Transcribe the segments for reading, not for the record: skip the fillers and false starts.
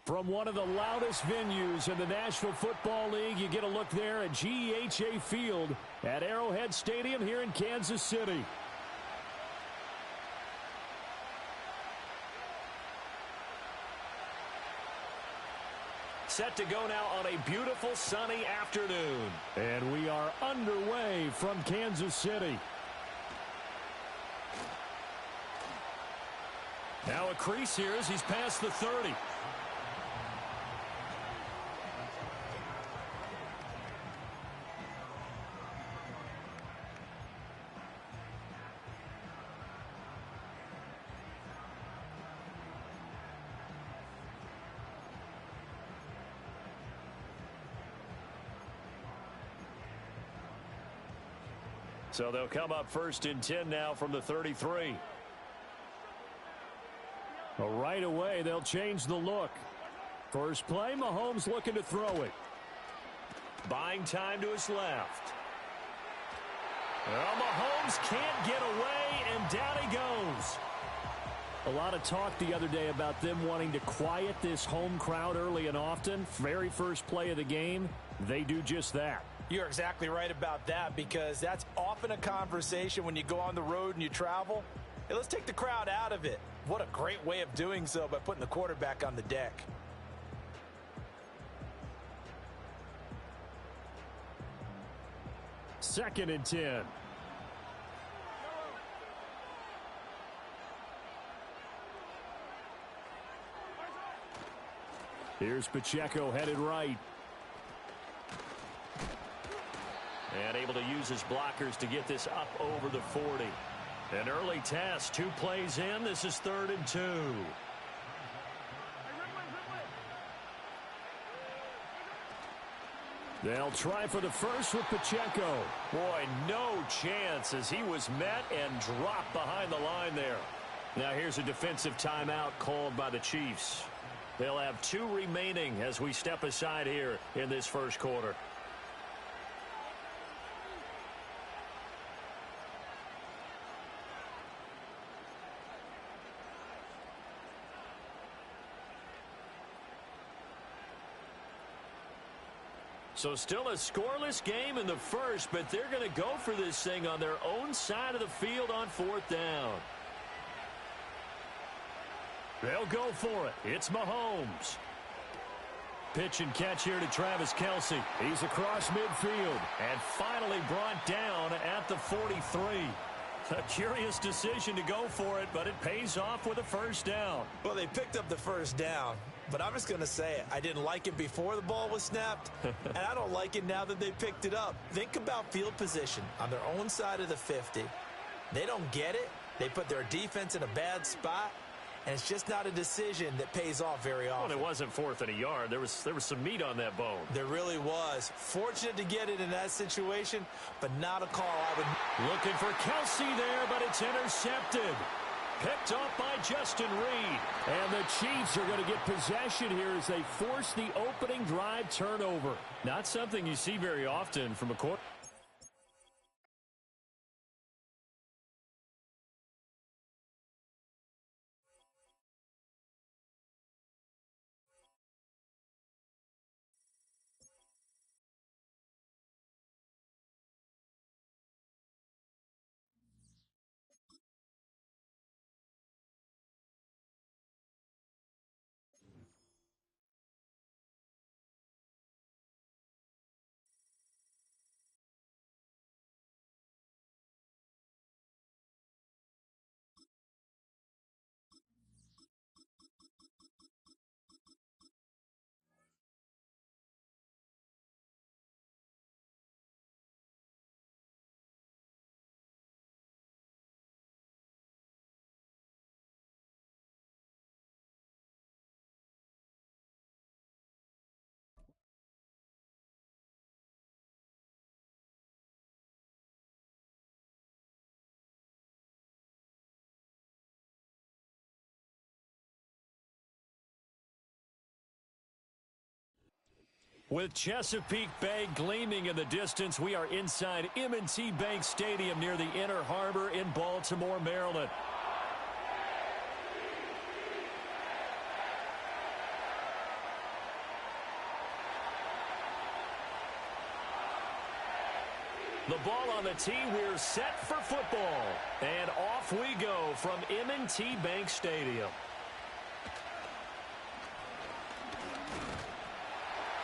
From one of the loudest venues in the National Football League, you get a look there at GEHA Field at Arrowhead Stadium here in Kansas City. Set to go now on a beautiful sunny afternoon. And we are underway from Kansas City. Now a crease here as he's past the 30. So they'll come up 1st and 10 now from the 33. Well, right away, they'll change the look. First play, Mahomes looking to throw it. Buying time to his left. Well, Mahomes can't get away, and down he goes. A lot of talk the other day about them wanting to quiet this home crowd early and often. Very first play of the game, they do just that. You're exactly right about that, because that's often a conversation when you go on the road and you travel. Hey, let's take the crowd out of it. What a great way of doing so by putting the quarterback on the deck. Second and 10. Here's Pacheco headed right. And able to use his blockers to get this up over the 40. An early test, 2 plays in. This is 3rd and 2. They'll try for the first with Pacheco. Boy, no chance as he was met and dropped behind the line there. Now here's a defensive timeout called by the Chiefs. They'll have 2 remaining as we step aside here in this first quarter. So still a scoreless game in the first, but they're going to go for this thing on their own side of the field on 4th down. They'll go for it. It's Mahomes. Pitch and catch here to Travis Kelce. He's across midfield and finally brought down at the 43. A curious decision to go for it, but it pays off with a first down. Well, they picked up the first down, but I'm just going to say it. I didn't like it before the ball was snapped, and I don't like it now that they picked it up. Think about field position on their own side of the 50. They don't get it. They put their defense in a bad spot, and it's just not a decision that pays off very often. Well, it wasn't 4th and a yard. There was some meat on that bone. There really was. Fortunate to get it in that situation, but not a call I would. Looking for Kelce there, but it's intercepted. Picked off by Justin Reed. And the Chiefs are going to get possession here as they force the opening drive turnover. Not something you see very often from a quarterback. With Chesapeake Bay gleaming in the distance, we are inside M&T Bank Stadium near the Inner Harbor in Baltimore, Maryland. ball on the tee. We're set for football. And off we go from M&T Bank Stadium.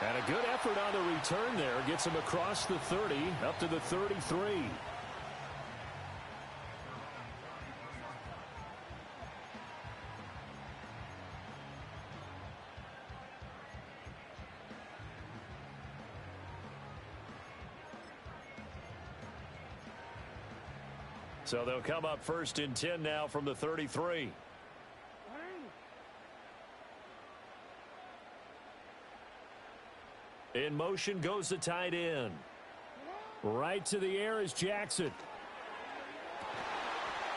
And a good effort on the return there. Gets him across the 30, up to the 33. So they'll come up 1st and 10 now from the 33. In motion goes the tight end. Right to the air is Jackson.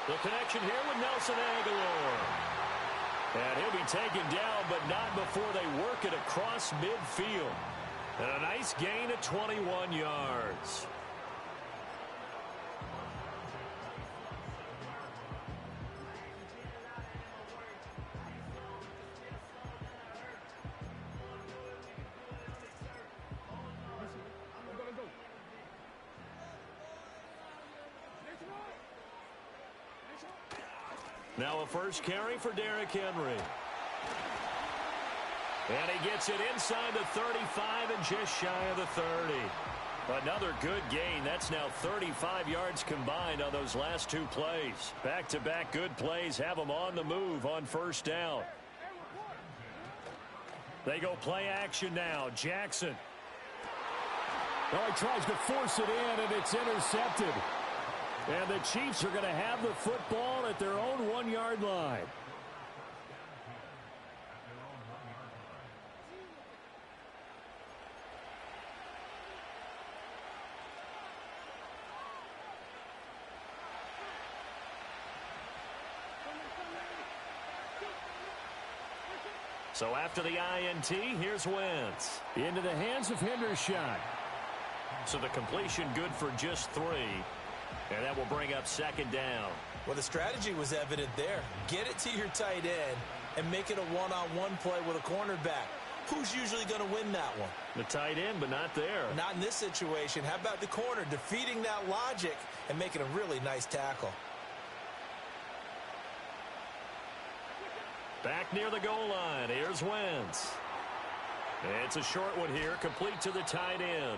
The connection here with Nelson Aguilar. And he'll be taken down, but not before they work it across midfield. And a nice gain of 21 yards. Now a first carry for Derrick Henry. And he gets it inside the 35 and just shy of the 30. Another good gain. That's now 35 yards combined on those last two plays. Back-to-back good plays have them on the move on first down. They go play action now. Jackson. Well, he tries to force it in, and it's intercepted. And the Chiefs are going to have the football at their own 1-yard line. So after the INT, here's Wentz. Into the hands of Hendershot. So the completion good for just 3. And that will bring up 2nd down. Well, the strategy was evident there. Get it to your tight end and make it a one-on-one play with a cornerback. Who's usually going to win that one? The tight end, but not there. Not in this situation. How about the corner defeating that logic and making a really nice tackle? Back near the goal line. Here's Wentz. It's a short one here, complete to the tight end.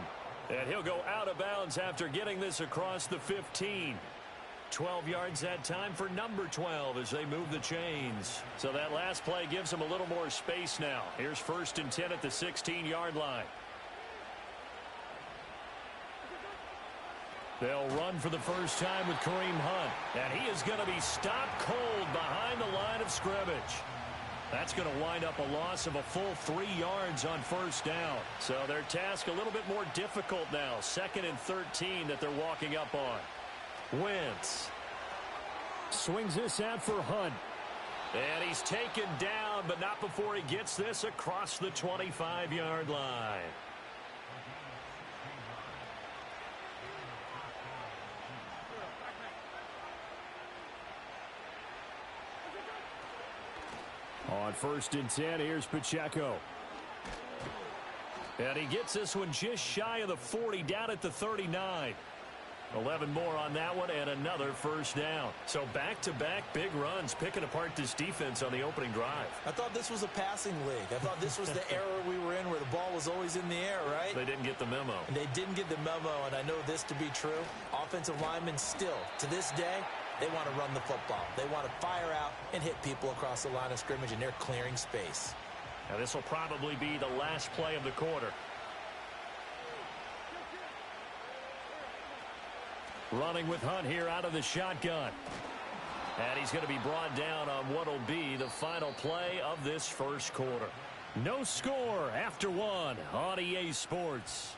And he'll go out of bounds after getting this across the 15. 12 yards that time for number 12 as they move the chains. So that last play gives them a little more space now. Here's 1st and 10 at the 16-yard line. They'll run for the first time with Kareem Hunt. And he is going to be stopped cold behind the line of scrimmage. That's going to wind up a loss of a full 3 yards on first down. So their task a little bit more difficult now. 2nd and 13 that they're walking up on. Wentz. Swings this out for Hunt. And he's taken down, but not before he gets this across the 25-yard line. On 1st and 10, here's Pacheco. And he gets this one just shy of the 40, down at the 39. 11 more on that one, and another first down. So back-to-back big runs, picking apart this defense on the opening drive. I thought this was a passing league. I thought this was the era we were in where the ball was always in the air, right? They didn't get the memo. And they didn't get the memo, and I know this to be true. Offensive linemen still, to this day, they want to run the football. They want to fire out and hit people across the line of scrimmage, and they're clearing space. Now this will probably be the last play of the quarter. Running with Hunt here out of the shotgun. And he's going to be brought down on what will be the final play of this first quarter. No score after 1 on EA Sports.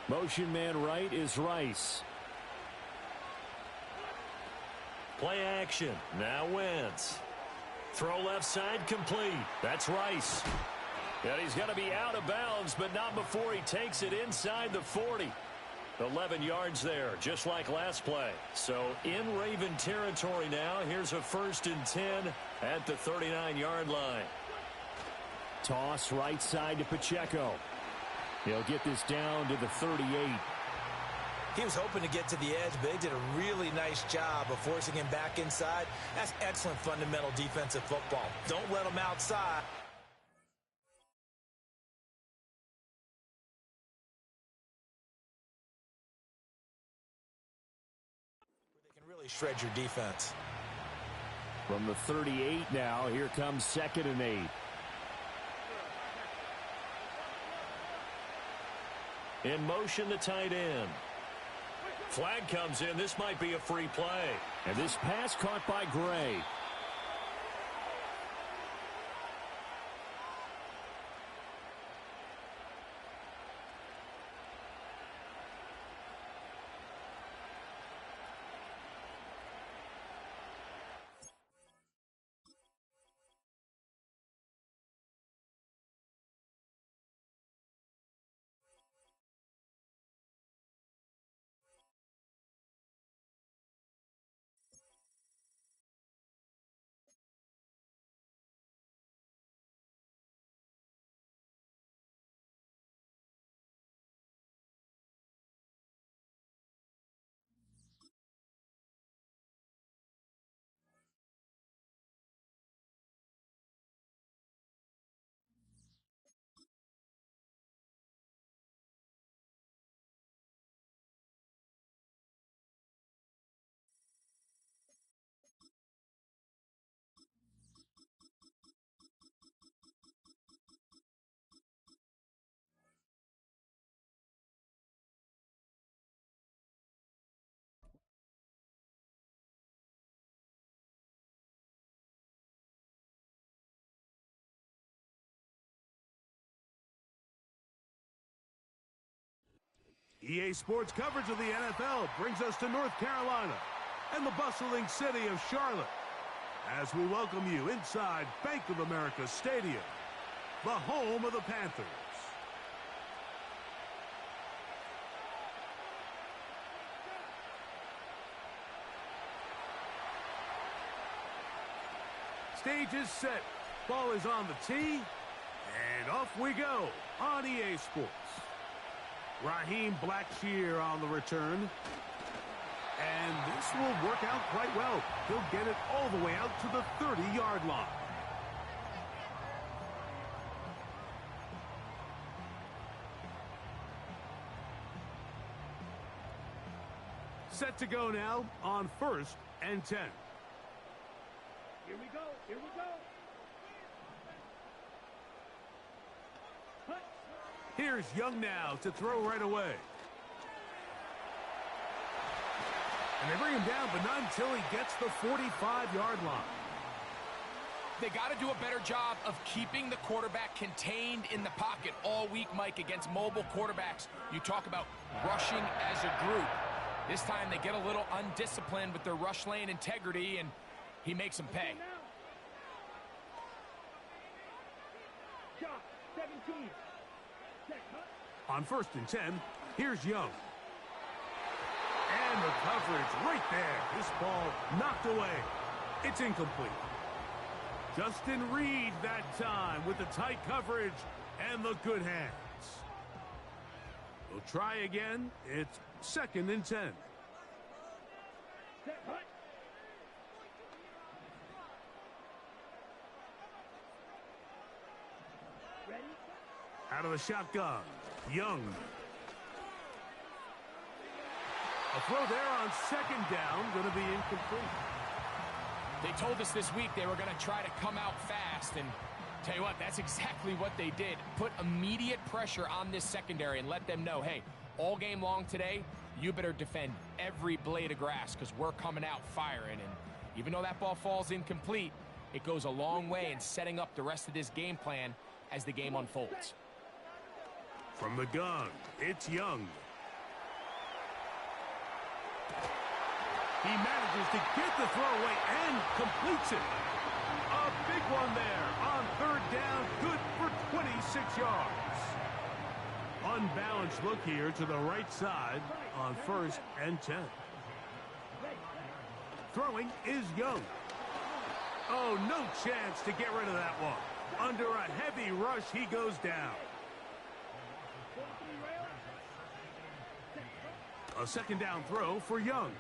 Motion man right is Rice. Play action. Now Wentz. Throw left side complete. That's Rice. And he's going to be out of bounds, but not before he takes it inside the 40. 11 yards there, just like last play. So in Raven territory now. Here's a 1st and 10 at the 39-yard line. Toss right side to Pacheco. He'll get this down to the 38. He was hoping to get to the edge, but they did a really nice job of forcing him back inside. That's excellent fundamental defensive football. Don't let him outside. They can really shred your defense. From the 38 now, here comes 2nd and 8. In motion, the tight end. Flag comes in. This might be a free play. And this pass caught by Gray. EA Sports coverage of the NFL brings us to North Carolina and the bustling city of Charlotte as we welcome you inside Bank of America Stadium, the home of the Panthers. Stage is set, ball is on the tee, and off we go on EA Sports. Raheem Blackshear on the return. And this will work out quite well. He'll get it all the way out to the 30-yard line. Set to go now on 1st and 10. Here we go, here we go. Here's Young now to throw right away. And they bring him down, but not until he gets the 45-yard line. They got to do a better job of keeping the quarterback contained in the pocket all week, Mike, against mobile quarterbacks. You talk about rushing as a group. This time they get a little undisciplined with their rush lane integrity, and he makes them pay. 17. On 1st and 10, here's Young. And the coverage right there. This ball knocked away. It's incomplete. Justin Reed that time with the tight coverage and the good hands. We'll try again. It's 2nd and 10. Out of the shotgun, Young. A throw there on 2nd down, going to be incomplete. They told us this week they were going to try to come out fast, and tell you what, that's exactly what they did. Put immediate pressure on this secondary and let them know, hey, all game long today, you better defend every blade of grass because we're coming out firing. And even though that ball falls incomplete, it goes a long way in setting up the rest of this game plan as the game unfolds. From the gun, it's Young. He manages to get the throw away and completes it. A big one there on 3rd down, good for 26 yards. Unbalanced look here to the right side on 1st and 10. Throwing is Young. Oh, no chance to get rid of that one. Under a heavy rush, he goes down. A 2nd down throw for Young.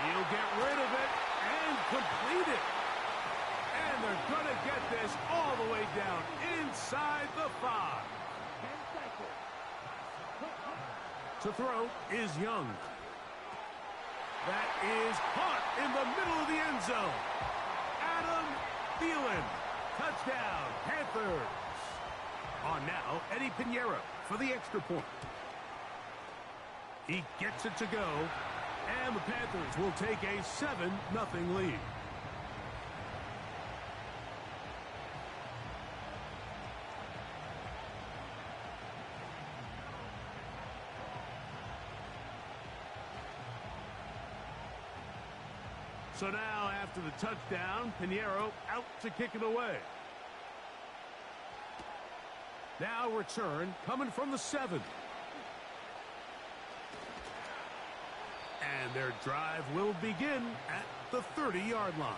He'll get rid of it and complete it. And they're going to get this all the way down inside the 5. To throw is Young. That is caught in the middle of the end zone. Adam Thielen. Touchdown, Panthers. On now, Eddie Pinheiro for the extra point. He gets it to go, and the Panthers will take a 7-0 lead. So now, after the touchdown, Pinheiro out to kick it away. Now return coming from the 7. And their drive will begin at the 30-yard line.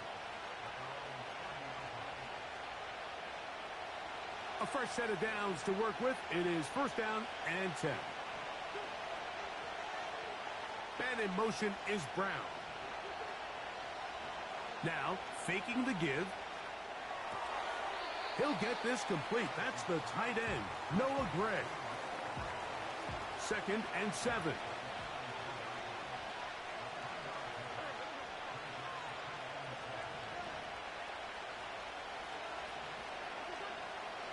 A fresh set of downs to work with. It is 1st down and 10. And in motion is Brown. Now, faking the give. He'll get this complete. That's the tight end, Noah Gray. 2nd and 7.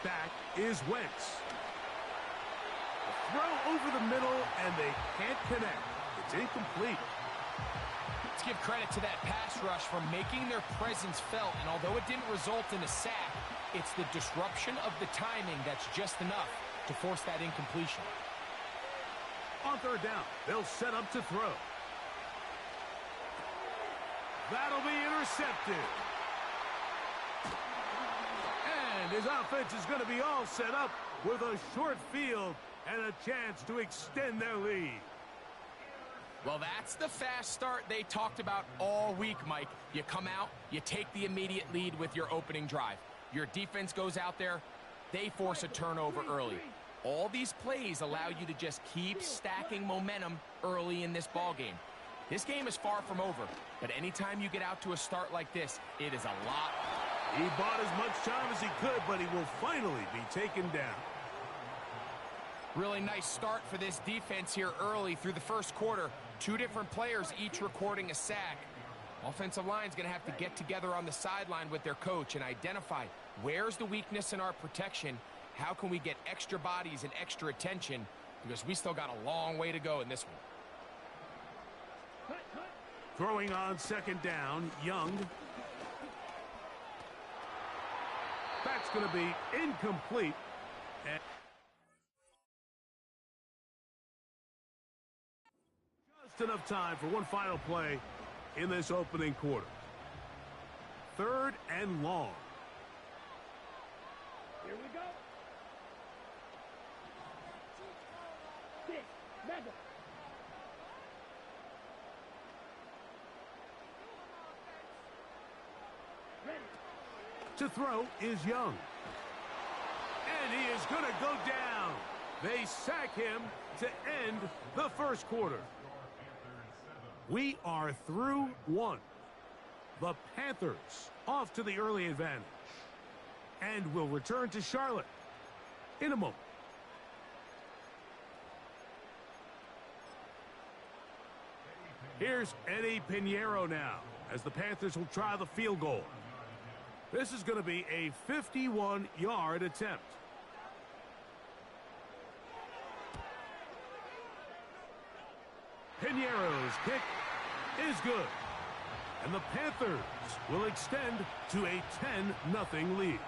Back is Wentz. Throw over the middle, and they can't connect. It's incomplete. Let's give credit to that pass rush for making their presence felt, and although it didn't result in a sack, it's the disruption of the timing that's just enough to force that incompletion. On 3rd down, they'll set up to throw. That'll be intercepted. And his offense is going to be all set up with a short field and a chance to extend their lead. Well, that's the fast start they talked about all week, Mike. You come out, you take the immediate lead with your opening drive. Your defense goes out there, they force a turnover early. All these plays allow you to just keep stacking momentum early in this ball game. This game is far from over, but anytime you get out to a start like this, it is a lot. He bought as much time as he could, but he will finally be taken down. Really nice start for this defense here early through the 1st quarter. 2 different players each recording a sack. Offensive line's going to have to get together on the sideline with their coach and identify where's the weakness in our protection, how can we get extra bodies and extra attention, because we still got a long way to go in this one. Throwing on 2nd down, Young. That's going to be incomplete. And just enough time for one final play in this opening quarter. 3rd and long. Here we go. Chiefs Madden. Ready. To throw is Young. And he is going to go down. They sack him to end the 1st quarter. We are through 1. The Panthers off to the early advantage. And will return to Charlotte in a moment. Here's Eddie Pinheiro now as the Panthers will try the field goal. This is going to be a 51-yard attempt. Pinheiro's kick is good. And the Panthers will extend to a 10-0 lead.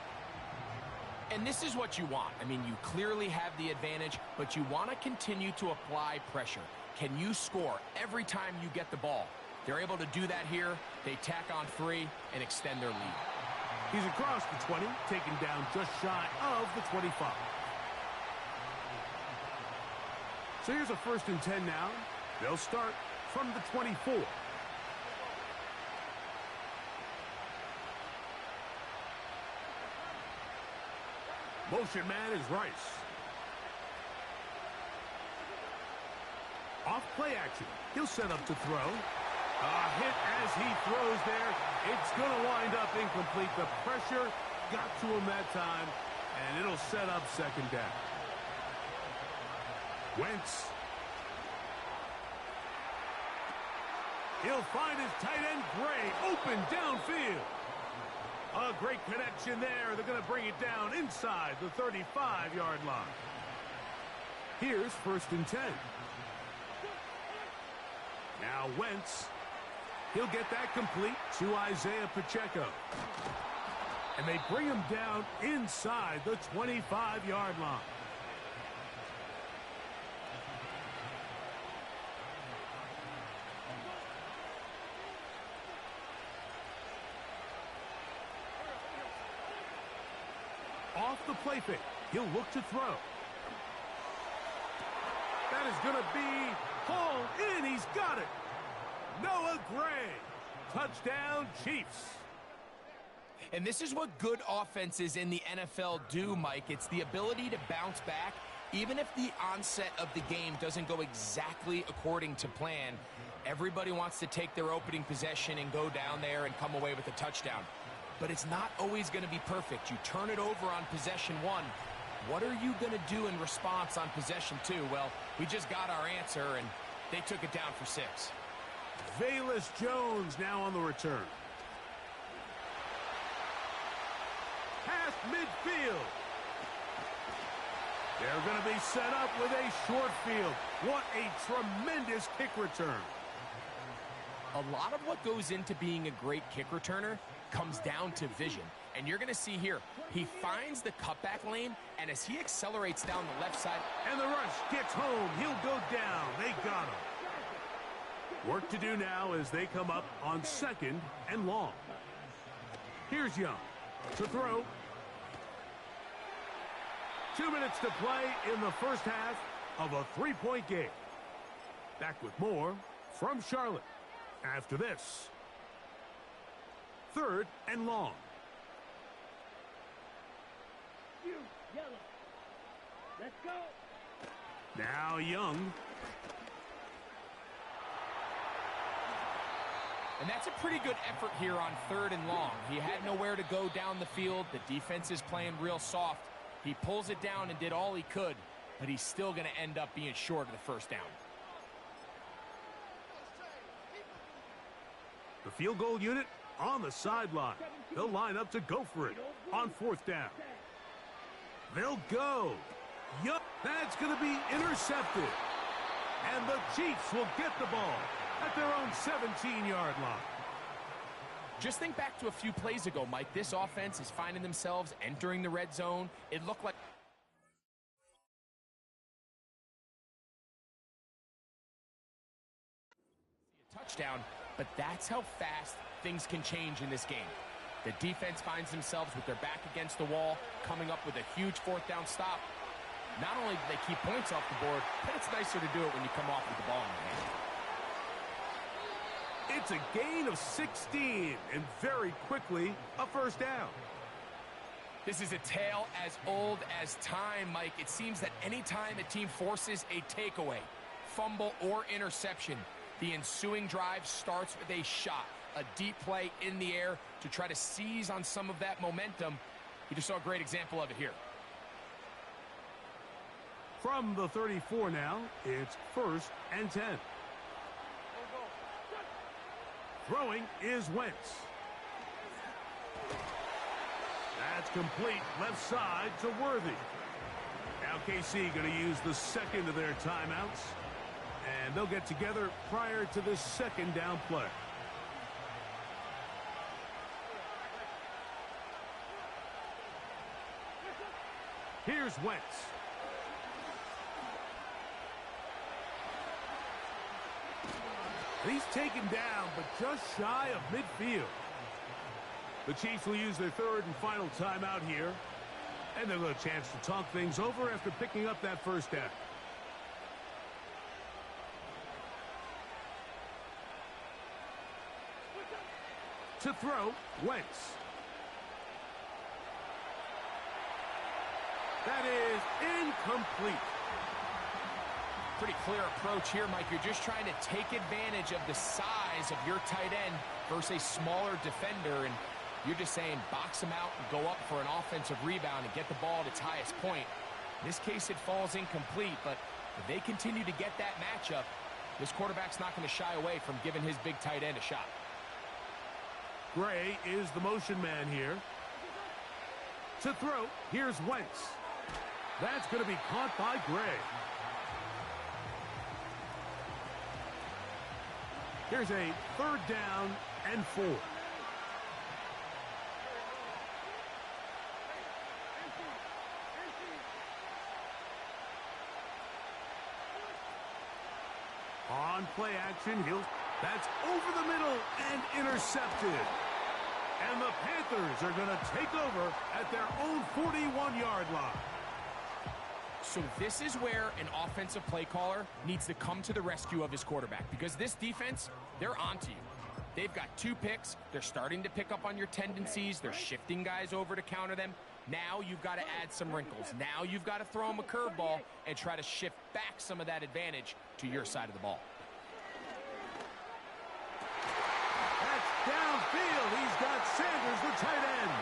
And this is what you want. I mean, you clearly have the advantage, but you want to continue to apply pressure. Can you score every time you get the ball? They're able to do that here. They tack on 3 and extend their lead. He's across the 20, taken down just shy of the 25. So here's a 1st and 10 now. They'll start from the 24. Motion man is Rice. Off play action. He'll set up to throw. A hit as he throws there. It's going to wind up incomplete. The pressure got to him that time, and it'll set up 2nd down. Wentz. He'll find his tight end, Gray, open downfield. A great connection there. They're going to bring it down inside the 35-yard line. Here's 1st and 10. Now Wentz. He'll get that complete to Isaiah Pacheco. And they bring him down inside the 25-yard line. Off the play fake. He'll look to throw. That is going to be hauled in. He's got it. Noah Gray. Touchdown, Chiefs. And this is what good offenses in the NFL do, Mike. It's the ability to bounce back. Even if the onset of the game doesn't go exactly according to plan, everybody wants to take their opening possession and go down there and come away with a touchdown. But it's not always going to be perfect. You turn it over on possession 1. What are you going to do in response on possession 2? Well, we just got our answer, and they took it down for 6. Velus Jones now on the return. Past midfield. They're going to be set up with a short field. What a tremendous kick return. A lot of what goes into being a great kick returner comes down to vision. And you're going to see here, he finds the cutback lane, and as he accelerates down the left side. And the rush gets home. He'll go down. They got him. Work to do now as they come up on 2nd and long. Here's Young to throw. 2 minutes to play in the first half of a 3-point game. Back with more from Charlotte after this. 3rd and long. You, yellow. Let's go. Now Young. And that's a pretty good effort here on 3rd and long. He had nowhere to go down the field. The defense is playing real soft. He pulls it down and did all he could, but he's still going to end up being short of the 1st down. The field goal unit on the sideline. They'll line up to go for it on 4th down. They'll go. Yup, that's going to be intercepted. And the Chiefs will get the ball at their own 17-yard line. Just think back to a few plays ago, Mike. This offense is finding themselves entering the red zone. It looked like a touchdown, but that's how fast things can change in this game. The defense finds themselves with their back against the wall, coming up with a huge 4th down stop. Not only do they keep points off the board, but it's nicer to do it when you come off with the ball in your hand. It's a gain of 16, and very quickly, a 1st down. This is a tale as old as time, Mike. It seems that any time a team forces a takeaway, fumble, or interception, the ensuing drive starts with a shot, a deep play in the air to try to seize on some of that momentum. We just saw a great example of it here. From the 34 now, it's 1st and 10. Throwing is Wentz. That's complete left side to Worthy. Now KC going to use the 2nd of their timeouts. And they'll get together prior to this 2nd down play. Here's Wentz. He's taken down, but just shy of midfield. The Chiefs will use their third and final timeout here. And they'll get a chance to talk things over after picking up that first down. To throw, Wentz. That is incomplete. Pretty clear approach here, Mike. You're just trying to take advantage of the size of your tight end versus a smaller defender, and you're just saying box him out and go up for an offensive rebound and get the ball at its highest point. In this case, it falls incomplete, but if they continue to get that matchup, this quarterback's not going to shy away from giving his big tight end a shot. Gray is the motion man here. To throw, here's Wentz. That's going to be caught by Gray. Here's a third down and 4. On play action, that's over the middle and intercepted. And the Panthers are going to take over at their own 41-yard line. So this is where an offensive play caller needs to come to the rescue of his quarterback, because this defense, they're onto you. They've got 2 picks. They're starting to pick up on your tendencies. They're shifting guys over to counter them. Now you've got to add some wrinkles. Now you've got to throw them a curveball and try to shift back some of that advantage to your side of the ball. That's downfield. He's got Sanders, the tight end.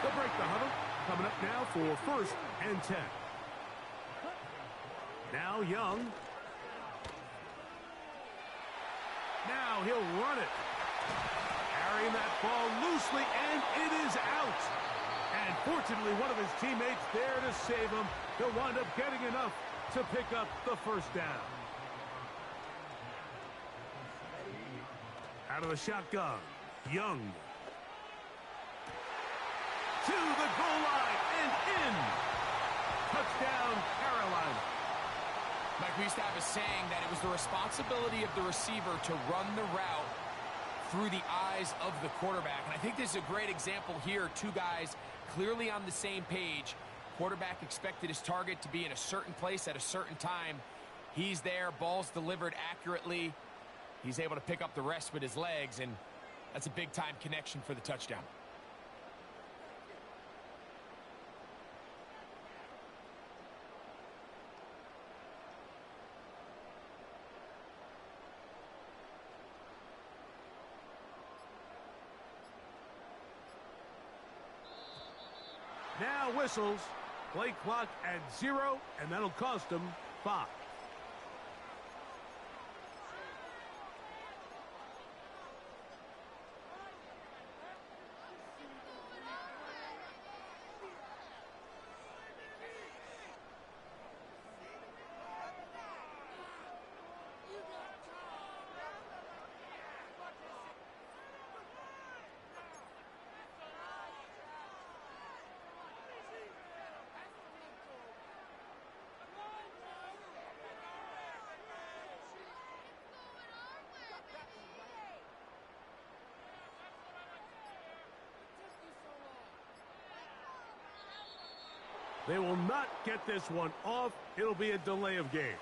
They'll break the huddle. Coming up now for 1st and 10. Now Young. Now he'll run it. Carrying that ball loosely, and it is out. And fortunately, one of his teammates there to save him. He'll wind up getting enough to pick up the first down. Out of the shotgun, Young. To the goal line and in. Touchdown, Carolina. Mike, we used to have a saying that it was the responsibility of the receiver to run the route through the eyes of the quarterback. And I think this is a great example here. 2 guys clearly on the same page. Quarterback expected his target to be in a certain place at a certain time. He's there. Ball's delivered accurately. He's able to pick up the rest with his legs, and that's a big-time connection for the touchdown. Now whistles. Play clock at 0, and that'll cost them 5. They will not get this one off. It'll be a delay of game.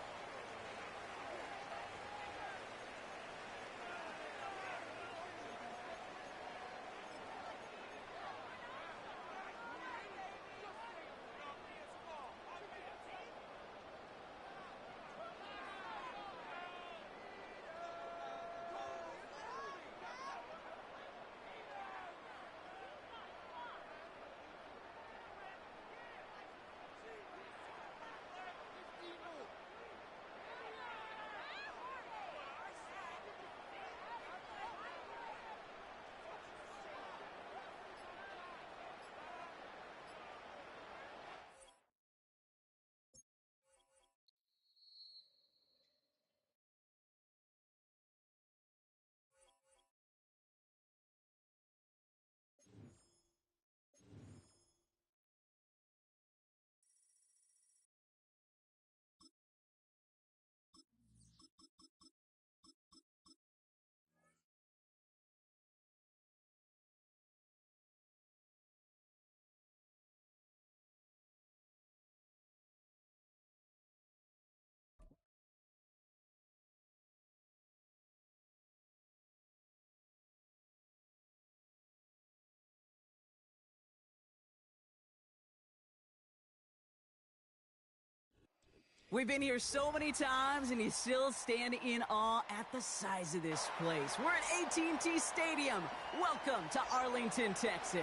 We've been here so many times, and you still stand in awe at the size of this place. We're at AT&T Stadium. Welcome to Arlington, Texas.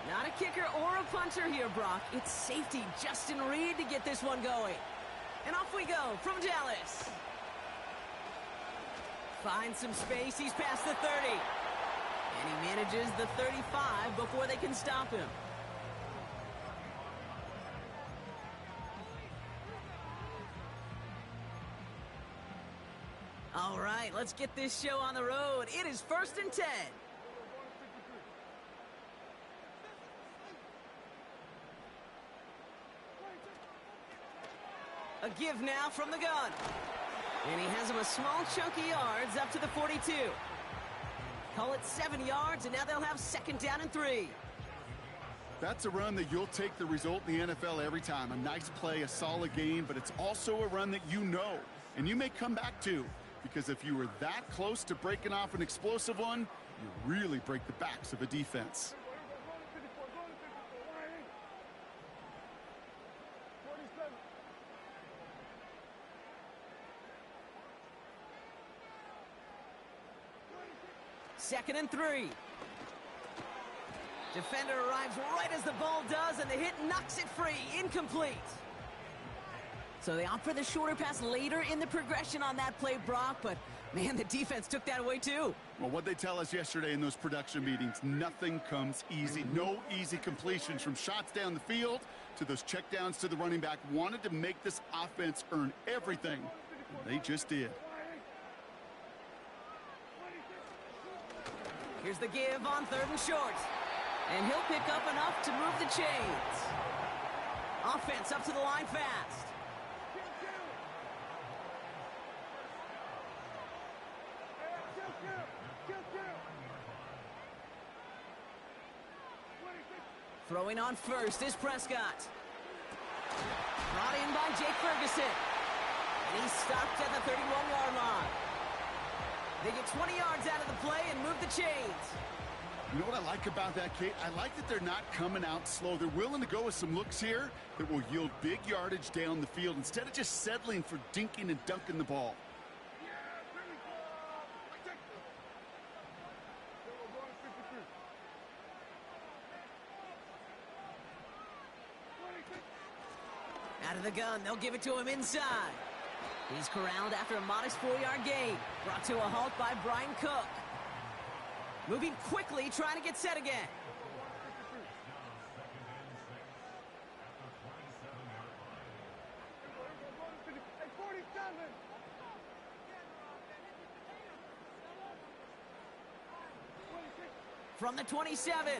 Not a kicker or a punter here, Brock. It's safety Justin Reed to get this one going. And off we go from Dallas. Finds some space. He's past the 30. And he manages the 35 before they can stop him. All right, let's get this show on the road. It is 1st and 10. A give now from the gun. And he has him a small chunk of yards up to the 42. Call it 7 yards, and now they'll have 2nd down and 3. That's a run that you'll take the result in the NFL every time. A nice play, a solid game, but it's also a run that you know, and you may come back to, because if you were that close to breaking off an explosive one, you really break the backs of a defense. Second and 3. Defender arrives right as the ball does, and the hit knocks it free. Incomplete. So they opt for the shorter pass later in the progression on that play, Brock, but man, the defense took that away too. Well, what they tell us yesterday in those production meetings, nothing comes easy. No easy completions, from shots down the field to those checkdowns to the running back. Wanted to make this offense earn everything. They just did. Here's the give on 3rd and short. And he'll pick up enough to move the chains. Offense up to the line fast. Throwing on first is Prescott. Brought in by Jake Ferguson. And he's stopped at the 31-yard line. They get 20 yards out of the play and move the chains. You know what I like about that, Kate? I like that they're not coming out slow. They're willing to go with some looks here that will yield big yardage down the field instead of just settling for dinking and dunking the ball. Out of the gun, they'll give it to him inside. He's corralled after a modest 4-yard gain. Brought to a halt by Brian Cook. Moving quickly, trying to get set again. From the 27.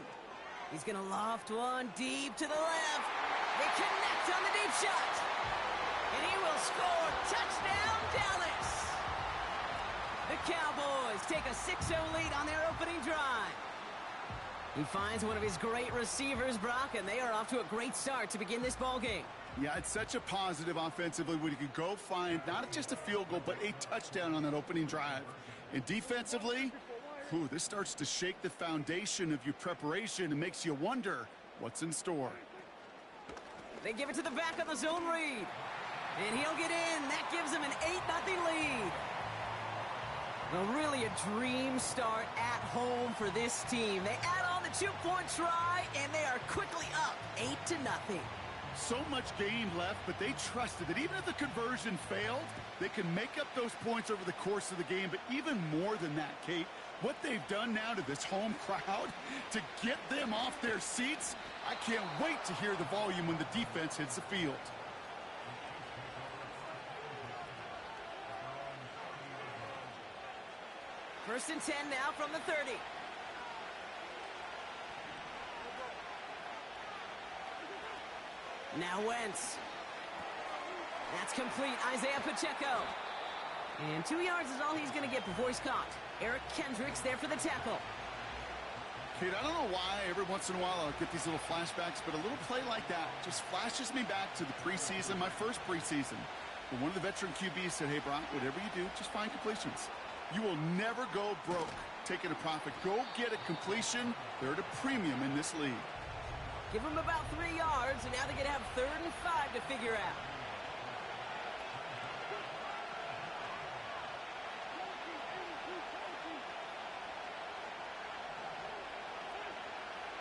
He's going to loft one deep to the left. They connect on the deep shot. And he will score. Touchdown, Dallas. The Cowboys take a 6-0 lead on their opening drive. He finds one of his great receivers, Brock, and they are off to a great start to begin this ball game. Yeah, it's such a positive offensively when you can go find not just a field goal, but a touchdown on that opening drive. And defensively, this starts to shake the foundation of your preparation and makes you wonder what's in store. They give it to the back on the zone read. And he'll get in. That gives him an 8-0 lead. Well, really a dream start at home for this team. They add on the 2-point try, and they are quickly up 8-0. So much game left, but they trusted that even if the conversion failed, they can make up those points over the course of the game. But even more than that, Kate, what they've done now to this home crowd to get them off their seats, I can't wait to hear the volume when the defense hits the field. First and 10 now from the 30. Now Wentz. That's complete. Isaiah Pacheco. And 2 yards is all he's going to get before he's caught. Eric Kendricks there for the tackle. Kate, I don't know why every once in a while I'll get these little flashbacks, but a little play like that just flashes me back to the preseason, my first preseason. But one of the veteran QBs said, hey, Brock, whatever you do, just find completions. You will never go broke taking a profit. Go get a completion. They're at a premium in this league. Give them about 3 yards, and now they're going to have 3rd and 5 to figure out.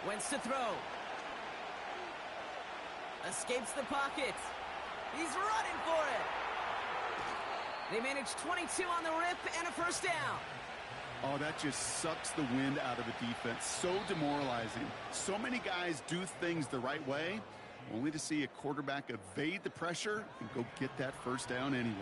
Wentz to throw. Escapes the pocket. He's running for it. They managed 22 on the rip and a first down. Oh, that just sucks the wind out of a defense. So demoralizing. So many guys do things the right way, only to see a quarterback evade the pressure and go get that first down anyway.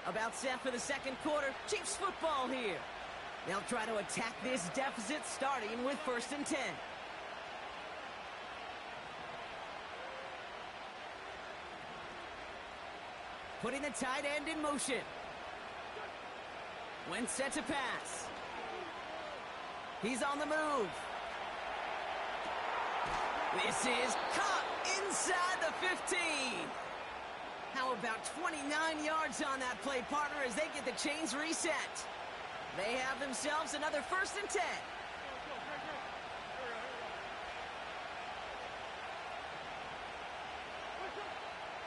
About set for the second quarter. Chiefs football here. They'll try to attack this deficit starting with 1st and 10. Putting the tight end in motion. Wentz set to pass. He's on the move. This is caught inside the 15. How about 29 yards on that play, partner, as they get the chains reset? They have themselves another 1st and 10.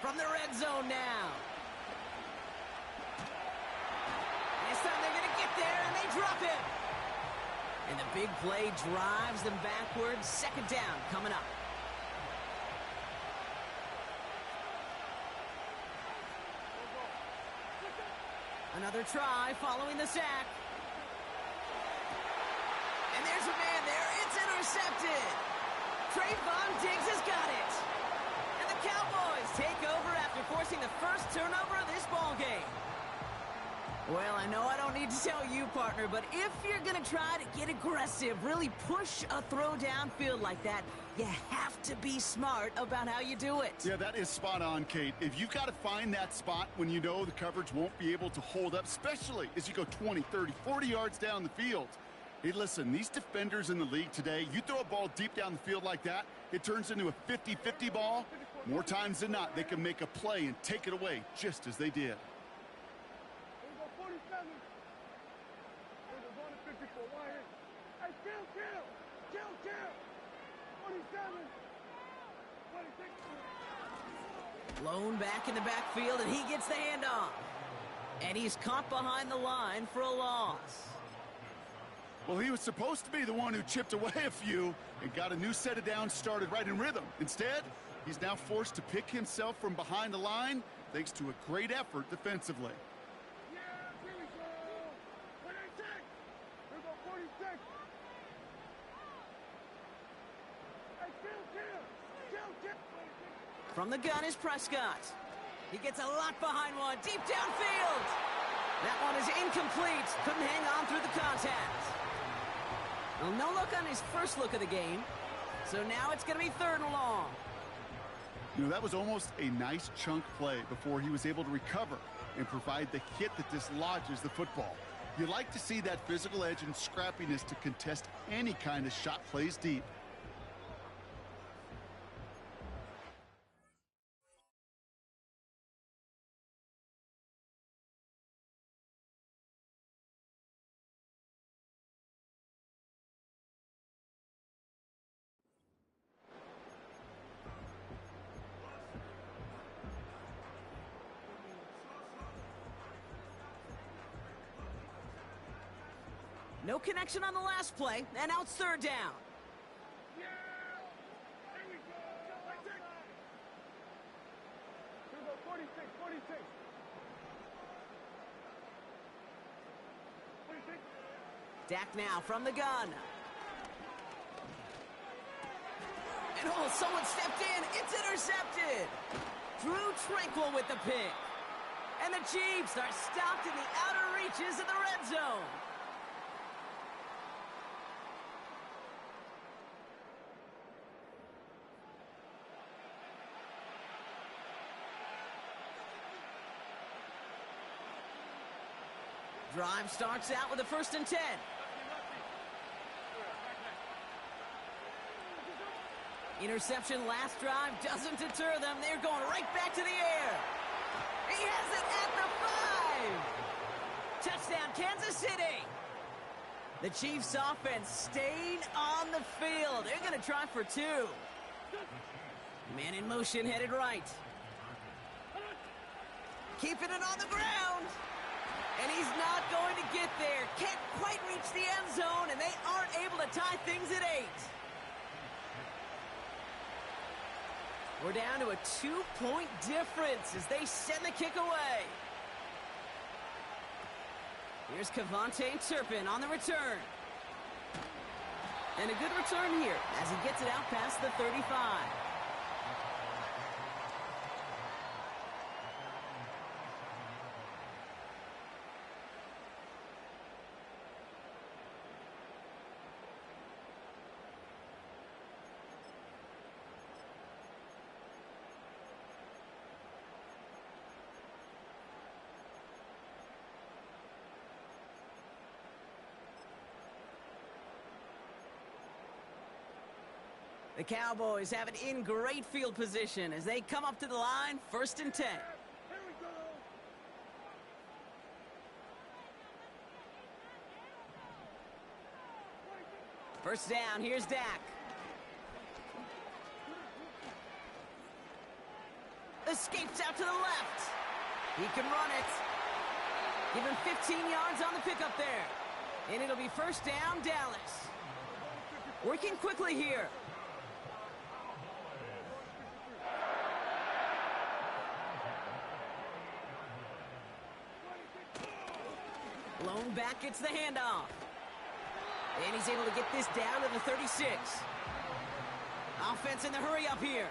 From the red zone now. This time they're going to get there, and they drop him. And the big play drives them backwards. 2nd down coming up. Another try following the sack. And there's a man there. It's intercepted. Trayvon Diggs has got it. And the Cowboys take over after forcing the first turnover of this ballgame. Well, I know I don't need to tell you, partner, but if you're going to try to get aggressive, really push a throw downfield like that, you have to be smart about how you do it. Yeah, that is spot on, Kate. If you've got to find that spot when you know the coverage won't be able to hold up, especially as you go 20, 30, 40 yards down the field. Hey, listen, these defenders in the league today, you throw a ball deep down the field like that, it turns into a 50-50 ball. More times than not, they can make a play and take it away just as they did. Blown back in the backfield, and he gets the handoff. And he's caught behind the line for a loss. Well, he was supposed to be the one who chipped away a few and got a new set of downs started right in rhythm. Instead, he's now forced to pick himself from behind the line thanks to a great effort defensively. From the gun is Prescott. He gets a lot behind one, deep downfield. That one is incomplete. Couldn't hang on through the contact. Well, no look on his first look of the game. So now it's going to be 3rd and long. You know, that was almost a nice chunk play before he was able to recover and provide the hit that dislodges the football. You like to see that physical edge and scrappiness to contest any kind of shot plays deep. No connection on the last play, and now it's 3rd down. Dak now from the gun. And oh, someone stepped in. It's intercepted. Drew Tranquil with the pick. And the Chiefs are stopped in the outer reaches of the red zone. Drive starts out with a 1st and 10. Interception last drive doesn't deter them. They're going right back to the air. He has it at the 5. Touchdown, Kansas City. The Chiefs offense staying on the field. They're going to try for 2. Man in motion, headed right. Keeping it on the ground. And he's not going to get there. Can't quite reach the end zone, and they aren't able to tie things at 8. We're down to a 2-point difference as they send the kick away. Here's Kevontae Turpin on the return. And a good return here as he gets it out past the 35. The Cowboys have it in great field position as they come up to the line, 1st and 10. First down, here's Dak. Escapes out to the left. He can run it. Give him 15 yards on the pickup there. And it'll be 1st down, Dallas. Working quickly here. Blown back gets the handoff. And he's able to get this down to the 36. Offense in the hurry up here.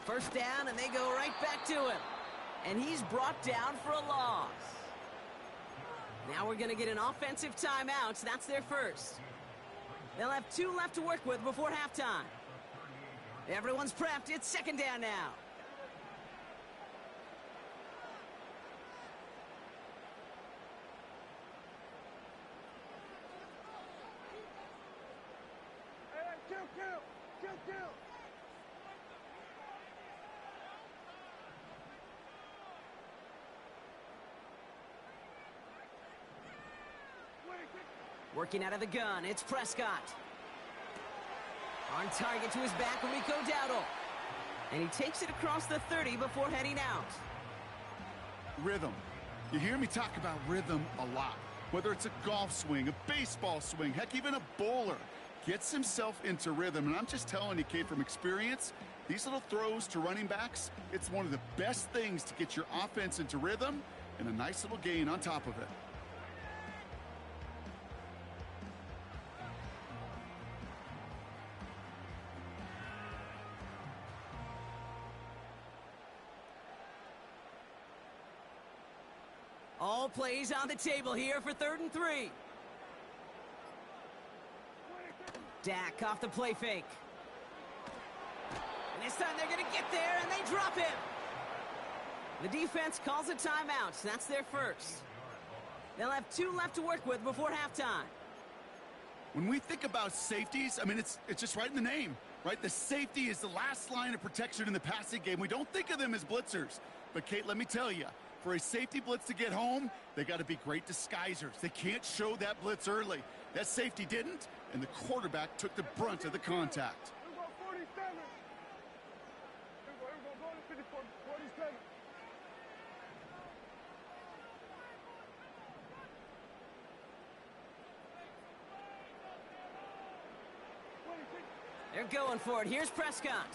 First down, and they go right back to him. And he's brought down for a loss. Now we're going to get an offensive timeout. So that's their first. They'll have 2 left to work with before halftime. Everyone's prepped. It's 2nd down now. Kill. Working out of the gun, it's Prescott. On target to his back, Rico Dowdle. And he takes it across the 30 before heading out. Rhythm. You hear me talk about rhythm a lot. Whether it's a golf swing, a baseball swing, heck, even a bowler gets himself into rhythm. And I'm just telling you, Kate, from experience, these little throws to running backs, it's one of the best things to get your offense into rhythm and a nice little gain on top of it. All plays on the table here for 3rd and 3. Dak off the play fake. And this time they're going to get there, and they drop him. The defense calls a timeout. So that's their first. They'll have 2 left to work with before halftime. When we think about safeties, I mean, it's just right in the name, right? The safety is the last line of protection in the passing game. We don't think of them as blitzers. But, Kate, let me tell you, for a safety blitz to get home, they got to be great disguisers. They can't show that blitz early. That safety didn't, and the quarterback took the brunt of the contact. They're going for it. Here's Prescott.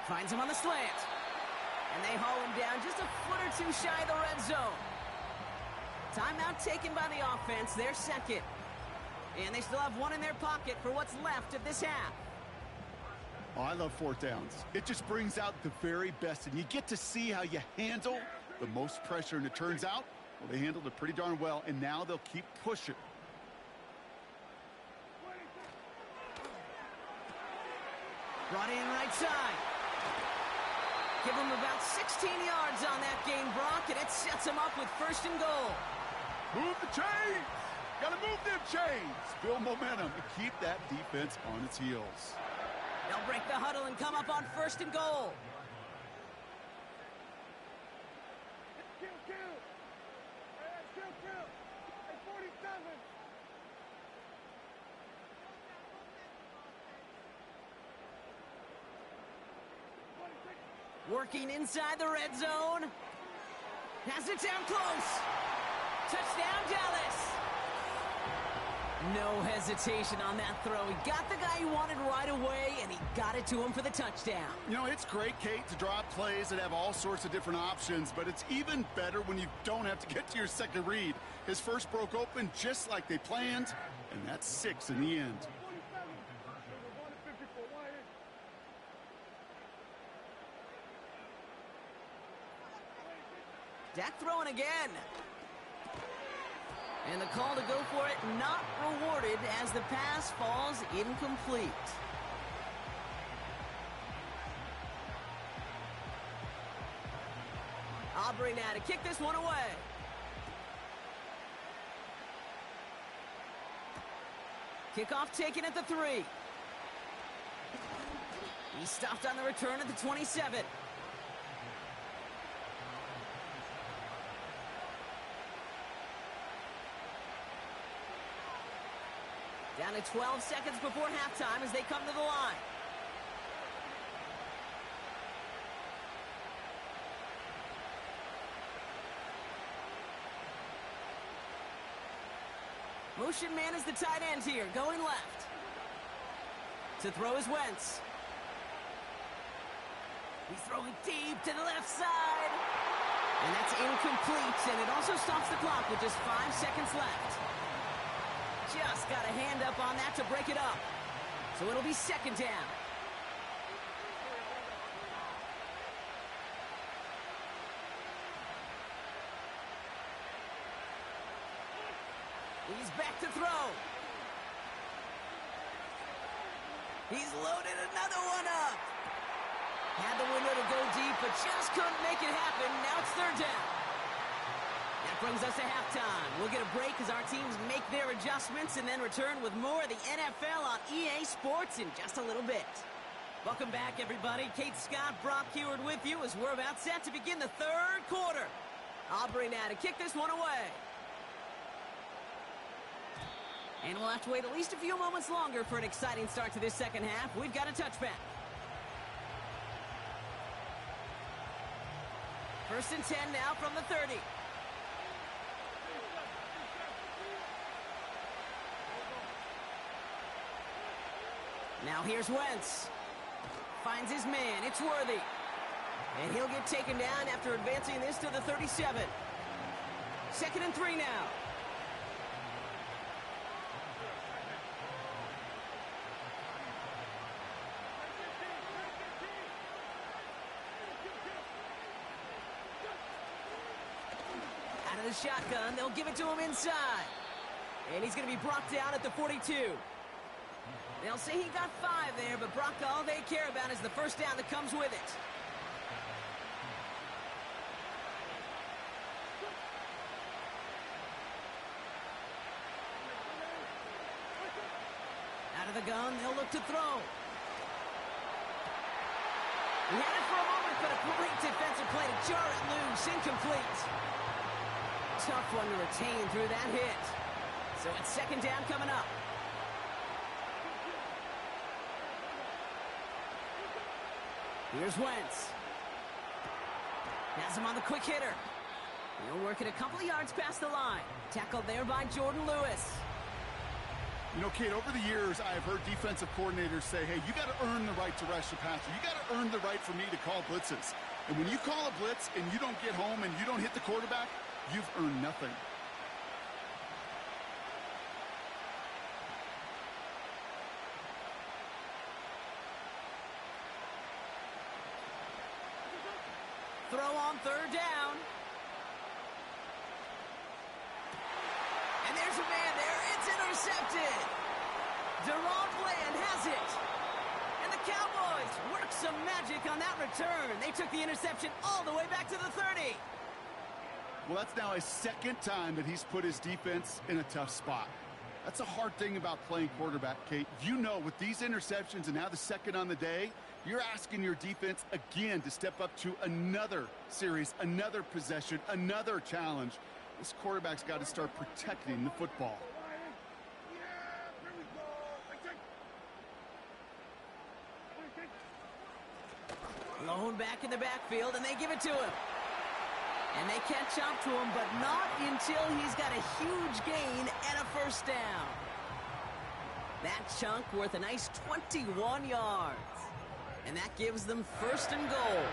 Finds him on the slant. And they haul him down just a foot or 2 shy of the red zone. Timeout taken by the offense, their second. And they still have 1 in their pocket for what's left of this half. Oh, I love 4th downs. It just brings out the very best, and you get to see how you handle the most pressure, and it turns out, well, they handled it pretty darn well, and now they'll keep pushing. Brought in right side. Give him about 16 yards on that gain, Brock, and it sets him up with 1st and goal. Move the chains. Got to move them chains. Build momentum and keep that defense on its heels. They'll break the huddle and come up on 1st and goal. Working inside the red zone. Has it down close. Touchdown, Dallas. No hesitation on that throw. He got the guy he wanted right away, and he got it to him for the touchdown. You know, it's great, Kate, to draw up plays that have all sorts of different options, but it's even better when you don't have to get to your second read. His first broke open just like they planned, and that's 6 in the end. Dak throwing again. And the call to go for it not rewarded as the pass falls incomplete. Aubrey now to kick this one away. Kickoff taken at the 3. He stopped on the return at the 27. Down to 12 seconds before halftime as they come to the line. Motion man is the tight end here, going left. To throw is Wentz. He's throwing deep to the left side. And that's incomplete, and it also stops the clock with just 5 seconds left. Just got a hand up on that to break it up. So it'll be 2nd down. He's back to throw. He's loaded another one up. Had the window to go deep, but just couldn't make it happen. Now it's 3rd down. That brings us to halftime. We'll get a break as our teams make their adjustments and then return with more of the NFL on EA Sports in just a little bit. Welcome back, everybody. Kate Scott, Brock Heward with you as we're about set to begin the 3rd quarter. Aubrey now to kick this one away. And we'll have to wait at least a few moments longer for an exciting start to this 2nd half. We've got a touchback. 1st and 10 now from the 30. Now here's Wentz. Finds his man. It's Worthy. And he'll get taken down after advancing this to the 37. 2nd and 3 now. Out of the shotgun, they'll give it to him inside. And he's going to be brought down at the 42. They'll say he got 5 there, but Brock, all they care about is the 1st down that comes with it. Out of the gun, they'll look to throw. He had it for a moment, but a great defensive play to jar it loose, incomplete. Tough one to retain through that hit. So it's 2nd down coming up. Here's Wentz. Has him on the quick hitter. He'll work it a couple of yards past the line. Tackled there by Jordan Lewis. You know, Kate, over the years, I've heard defensive coordinators say, hey, you got to earn the right to rush the passer. You got to earn the right for me to call blitzes. And when you call a blitz and you don't get home and you don't hit the quarterback, you've earned nothing. Throw on 3rd down. And there's a man there. It's intercepted. Deron Bland has it. And the Cowboys work some magic on that return. They took the interception all the way back to the 30. Well, that's now his second time that he's put his defense in a tough spot. That's a hard thing about playing quarterback, Kate. You know, with these interceptions and now the second on the day, you're asking your defense again to step up to another series, another possession, another challenge. This quarterback's got to start protecting the football. Lone back in the backfield, and they give it to him. And they catch up to him, but not until he's got a huge gain and a first down. That chunk worth a nice 21 yards. And that gives them first and goal.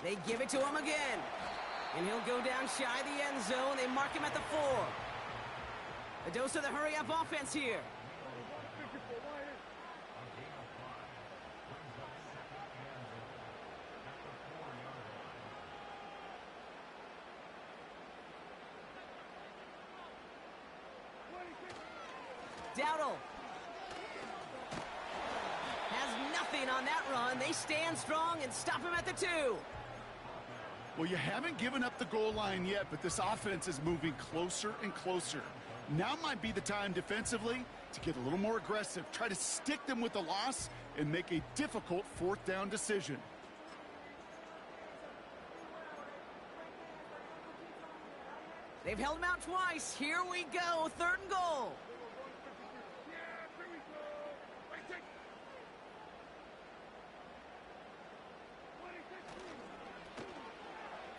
They give it to him again. And he'll go down shy of the end zone. They mark him at the 4. A dose of the hurry-up offense here. Dowdle has nothing on that run. They stand strong and stop him at the 2. Well, you haven't given up the goal line yet, but this offense is moving closer and closer. Now might be the time defensively to get a little more aggressive, try to stick them with the loss, and make a difficult fourth down decision. They've held him out twice. Here we go, 3rd and goal.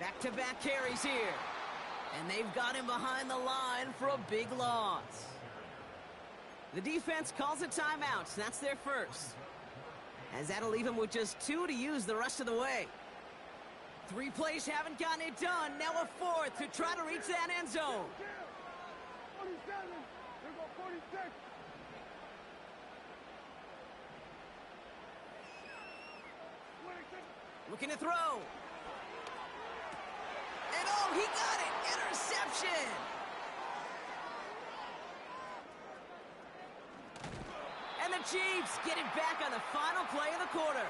Back-to-back carries here. And they've got him behind the line for a big loss. The defense calls a timeout. That's their first. As that'll leave him with just 2 to use the rest of the way. 3 plays haven't gotten it done. Now a 4th to try to reach that end zone. Looking to throw. And oh, he got it! Interception! And the Chiefs get it back on the final play of the quarter.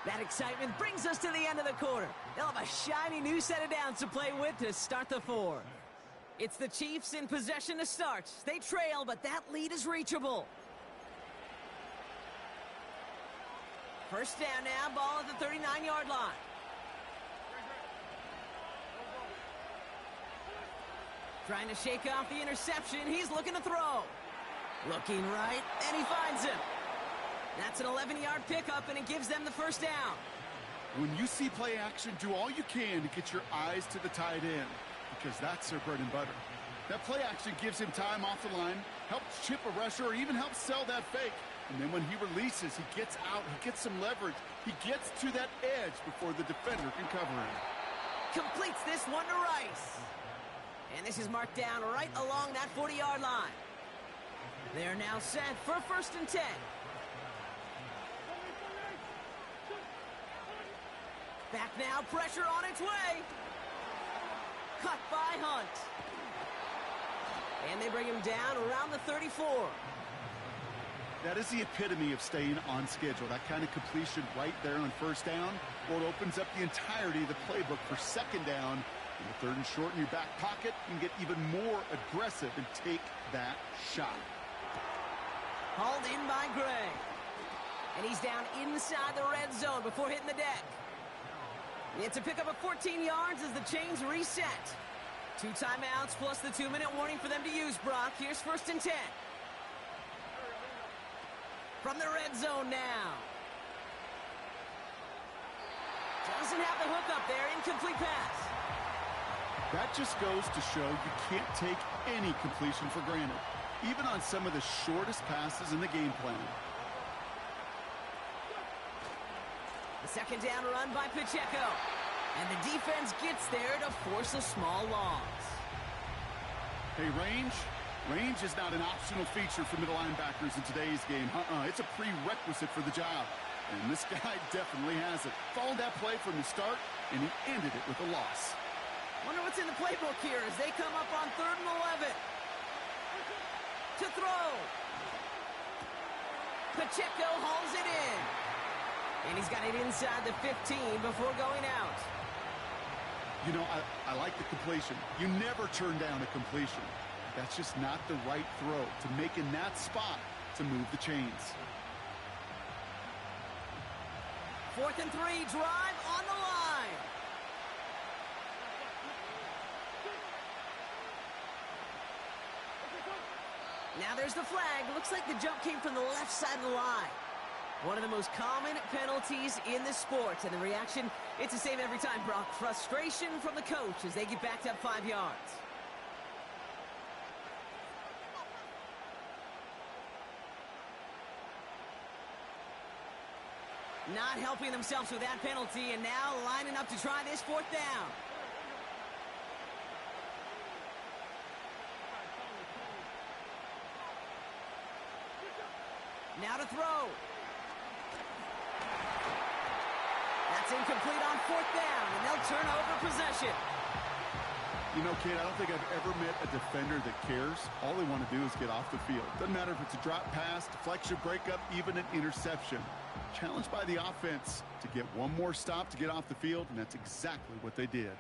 That excitement brings us to the end of the quarter. They'll have a shiny new set of downs to play with to start the 4th. It's the Chiefs in possession to start. They trail, but that lead is reachable. First down now, ball at the 39-yard line. Trying to shake off the interception. He's looking to throw. Looking right, and he finds him. That's an 11-yard pickup, and it gives them the first down. When you see play action, do all you can to get your eyes to the tight end, because that's their bread and butter. That play action gives him time off the line, helps chip a rusher, or even helps sell that fake. And then when he releases, he gets out, he gets some leverage. He gets to that edge before the defender can cover him. Completes this one to Rice. And this is marked down right along that 40-yard line. They're now set for 1st and 10. Back now, pressure on its way. Cut by Hunt. And they bring him down around the 34. That is the epitome of staying on schedule. That kind of completion right there on first down. Well, it opens up the entirety of the playbook for second down. In the 3rd and short in your back pocket, you can get even more aggressive and take that shot. Hauled in by Gray. And he's down inside the red zone before hitting the deck. It's a pickup of 14 yards as the chains reset. 2 timeouts plus the 2-minute warning for them to use, Brock. Here's 1st and 10. From the red zone now. Doesn't have the hook up there. Incomplete pass. That just goes to show you can't take any completion for granted, even on some of the shortest passes in the game plan. The second down run by Pacheco. And the defense gets there to force a small loss. Hey, range is not an optional feature for middle linebackers in today's game. It's a prerequisite for the job. And this guy definitely has it. Followed that play from the start, and he ended it with a loss. Wonder what's in the playbook here as they come up on 3rd and 11. To throw. Pacheco hauls it in. And he's got it inside the 15 before going out. You know, I like the completion. You never turn down a completion. That's just not the right throw to make in that spot to move the chains. 4th and 3, drive on the line. Now there's the flag. Looks like the jump came from the left side of the line. One of the most common penalties in the sport. And the reaction, it's the same every time, Brock. Frustration from the coach as they get backed up 5 yards. Not helping themselves with that penalty, and now lining up to try this 4th down. Now to throw. That's incomplete on 4th down, and they'll turn over possession. You know, kid, I don't think I've ever met a defender that cares. All they want to do is get off the field. Doesn't matter if it's a drop pass, deflection, breakup, even an interception. Challenged by the offense to get one more stop to get off the field, and that's exactly what they did.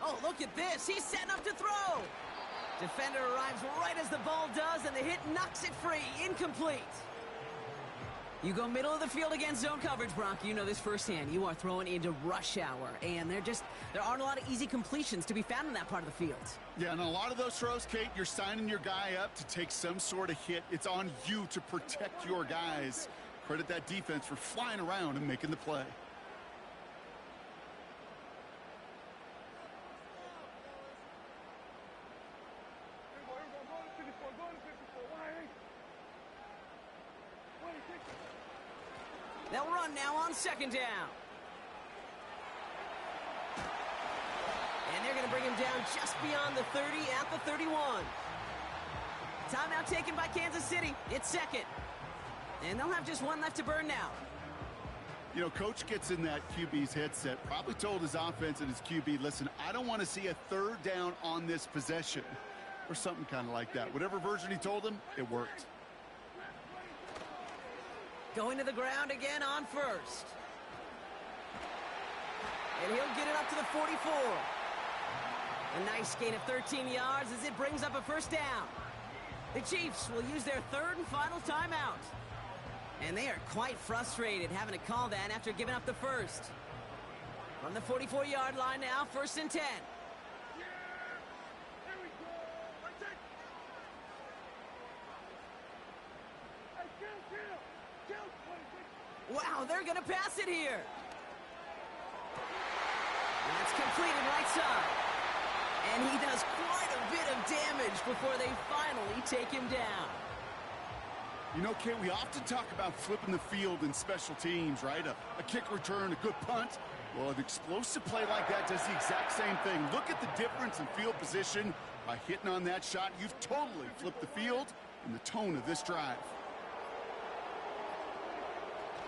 Oh, look at this. He's setting up to throw. Defender arrives right as the ball does, and the hit knocks it free. Incomplete. You go middle of the field against zone coverage, Brock. You know this firsthand. You are throwing into rush hour, and there aren't a lot of easy completions to be found in that part of the field. Yeah, and a lot of those throws, Kate, you're signing your guy up to take some sort of hit. It's on you to protect your guys. Credit that defense for flying around and making the play. They'll run now on 2nd down. And they're going to bring him down just beyond the 30 at the 31. Timeout taken by Kansas City. It's 2nd. And they'll have just one left to burn now. You know, coach gets in that QB's headset, probably told his offense and his QB, listen, I don't want to see a 3rd down on this possession. Or something kind of like that. Whatever version he told him, it worked. Going to the ground again on 1st. And he'll get it up to the 44. A nice gain of 13 yards as it brings up a 1st down. The Chiefs will use their 3rd and final timeout. And they are quite frustrated having to call that after giving up the 1st. From the 44-yard line now, 1st and 10. Wow, they're going to pass it here. That's completed right side. And he does quite a bit of damage before they finally take him down. You know, Kate, we often talk about flipping the field in special teams, right? A kick return, a good punt. Well, an explosive play like that does the exact same thing. Look at the difference in field position. By hitting on that shot, you've totally flipped the field and the tone of this drive.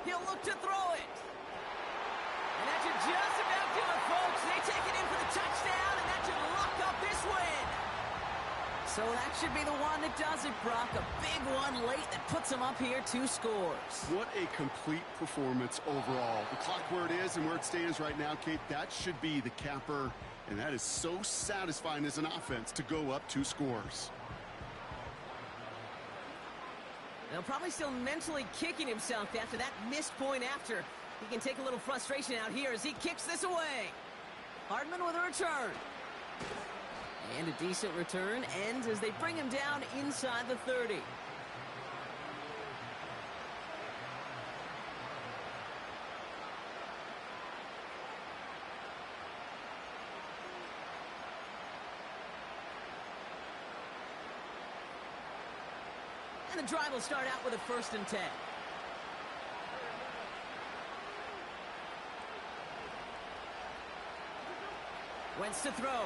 He'll look to throw it. And that should just about do it, folks. They take it in for the touchdown, and that should lock up this win. So that should be the one that does it, Brock. A big one late that puts them up here 2 scores. What a complete performance overall. The clock where it is and where it stands right now, Kate, that should be the capper. And that is so satisfying as an offense to go up 2 scores. They'll probably still mentally kicking himself after that missed point after. He can take a little frustration out here as he kicks this away. Hardman with a return. And a decent return ends as they bring him down inside the 30. And the drive will start out with a 1st and 10. Wentz to throw.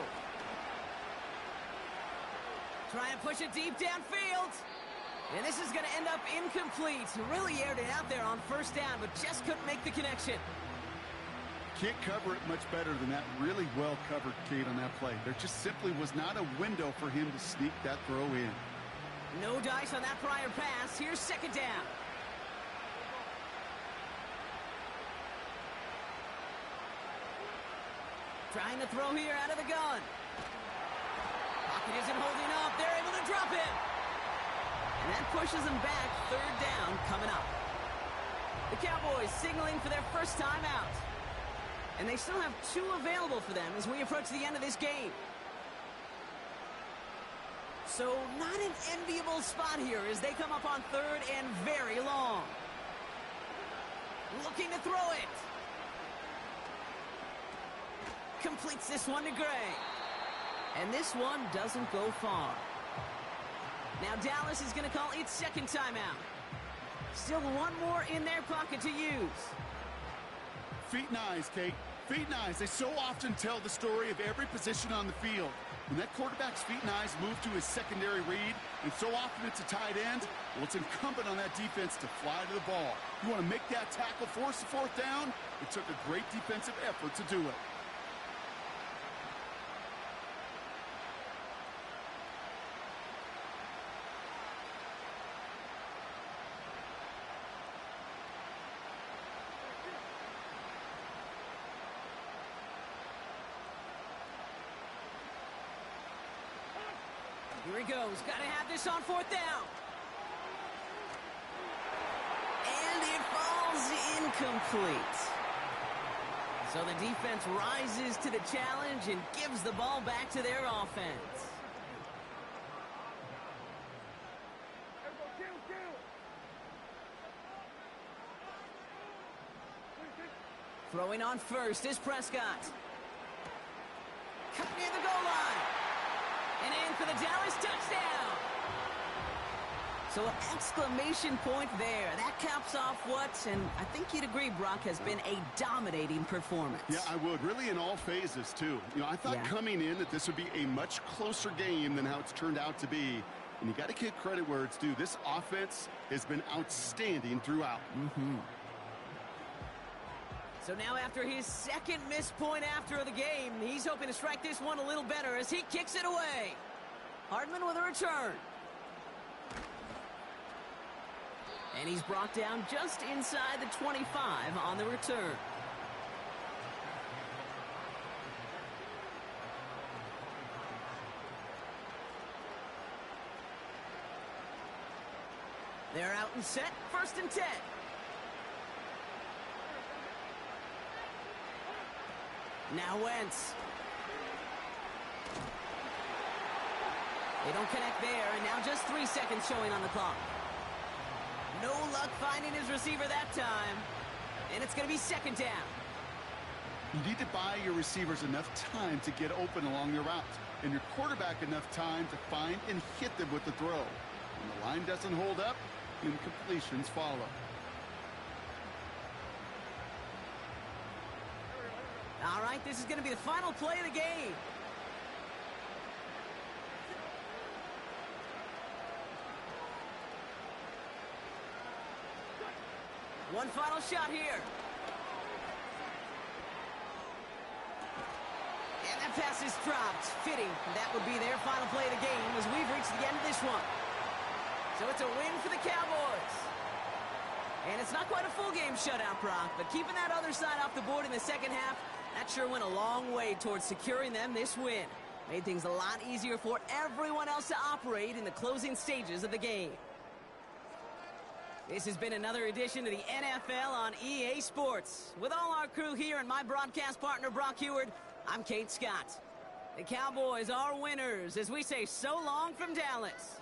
Try and push it deep downfield. And this is going to end up incomplete. Really aired it out there on 1st down, but just couldn't make the connection. Can't cover it much better than that. Really well covered, Kate, on that play. There just simply was not a window for him to sneak that throw in. No dice on that prior pass. Here's 2nd down. Trying to throw here out of the gun. Pocket isn't holding up. They're able to drop it. And that pushes them back. 3rd down coming up. The Cowboys signaling for their first time out. And they still have 2 available for them as we approach the end of this game. So not an enviable spot here as they come up on 3rd and very long. Looking to throw it. Completes this one to Gray. And this one doesn't go far. Now Dallas is going to call its 2nd timeout. Still 1 more in their pocket to use. Feet and eyes, Kate. Feet and eyes. They so often tell the story of every position on the field. When that quarterback's feet and eyes move to his secondary read, and so often it's a tight end, well, it's incumbent on that defense to fly to the ball. You want to make that tackle, force the 4th down? It took a great defensive effort to do it. Here he goes. Got to have this on 4th down. And it falls incomplete. So the defense rises to the challenge and gives the ball back to their offense. Throwing on 1st is Prescott. Cut near the goal line. And in for the Dallas touchdown. So an exclamation point there. That caps off what, and I think you'd agree, Brock, has been a dominating performance. Yeah, I would. Really in all phases, too. You know, I thought coming in that this would be a much closer game than how it's turned out to be. And you got to give credit where it's due. This offense has been outstanding throughout. So now after his 2nd missed point after the game, he's hoping to strike this one a little better as he kicks it away. Hardman with a return. And he's brought down just inside the 25 on the return. They're out and set. 1st and 10. Now Wentz. They don't connect there, and now just 3 seconds showing on the clock. No luck finding his receiver that time. And it's going to be 2nd down. You need to buy your receivers enough time to get open along their route, and your quarterback enough time to find and hit them with the throw. When the line doesn't hold up, incompletions follow. All right, this is going to be the final play of the game. One final shot here. And that pass is dropped. Fitting. That would be their final play of the game as we've reached the end of this one. So it's a win for the Cowboys. And it's not quite a full game shutout, Brock, but keeping that other side off the board in the 2nd half, that sure went a long way towards securing them this win. Made things a lot easier for everyone else to operate in the closing stages of the game. This has been another edition of the NFL on EA Sports. With all our crew here and my broadcast partner, Brock Heward, I'm Kate Scott. The Cowboys are winners as we say so long from Dallas.